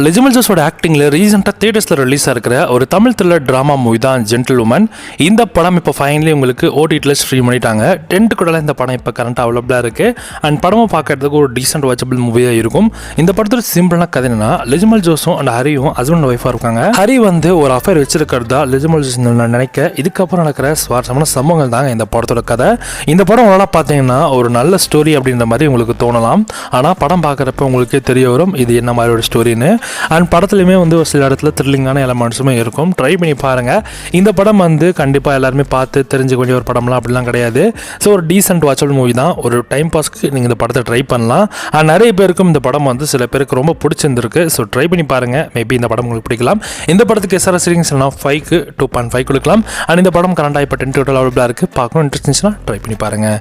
லெஜமல் ஜோஸோட ஆக்டிங்கில் ரீசெண்டாக தியேட்டர்ஸில் ரிலீஸ் இருக்கிற ஒரு தமிழ் த்ரில்லர் ட்ராமா மூவி தான் ஜென்டில்வுமன். இந்த படம் இப்போ ஃபைனலி உங்களுக்கு ஓடிடியில் ஸ்ட்ரீம் பண்ணிட்டாங்க. 10 கூட இந்த படம் இப்போ கரண்ட்டாக அவைலபிளாக இருக்குது. அண்ட் படமும் பார்க்கறதுக்கு ஒரு டீசென்ட் வாட்சபிள் மூவியாக இருக்கும். இந்த படத்தோட சிம்பிளான கதை என்னன்னா, லெஜமல் ஜோஸும் அண்ட் ஹரியும் ஹஸ்பண்ட் ஒய்ஃபாக இருக்காங்க. ஹரி வந்து ஒரு அஃபேர் வச்சிருக்கிறதா லெஜமல் ஜோஸ் நினைக்க இதுக்கப்புறம் நடக்கிற சுவாரஸ்யமான சம்பவங்கள் தாங்க இந்த படத்தோட கதை. இந்த படம் நல்லா பார்த்தீங்கன்னா ஒரு நல்ல ஸ்டோரி அப்படின்ற மாதிரி உங்களுக்கு தோணலாம். ஆனால் படம் பார்க்குறப்ப உங்களுக்கே தெரிய வரும் இது என்ன மாதிரி ஒரு ஸ்டோரின்னு. அண்ட் படத்துலையுமே வந்து ஒரு சில இடத்துல த்ரில்லிங்கான எலமெண்ட்ஸுமே இருக்கும். ட்ரை பண்ணி பாருங்கள். இந்த படம் வந்து கண்டிப்பாக எல்லாருமே பார்த்து தெரிஞ்சுக்க வேண்டிய ஒரு படம்லாம் அப்படிலாம் கிடையாது. ஸோ ஒரு டீசென்ட் வாட்சபிள் மூவி தான். ஒரு டைம் பாஸ்க்கு நீங்கள் இந்த படத்தை ட்ரை பண்ணலாம். அண்ட் நிறைய பேருக்கும் இந்த படம் வந்து சில பேருக்கு ரொம்ப பிடிச்சிருந்துருக்கு. ஸோ ட்ரை பண்ணி பாருங்கள். மேபி இந்த படம் உங்களுக்கு பிடிக்கலாம். இந்த படத்துக்கு SRS ரேட்டிங்ஸ் 5க்கு 2.5 கொடுக்கலாம். அண்ட் இந்த படம் கரண்டாக இப்போ 10 டோட்டல் அவைலபிளாக இருக்குது. பார்க்கணும் இன்ட்ரெஸ்ட் இருந்துச்சுன்னா ட்ரை பண்ணி பாருங்கள்.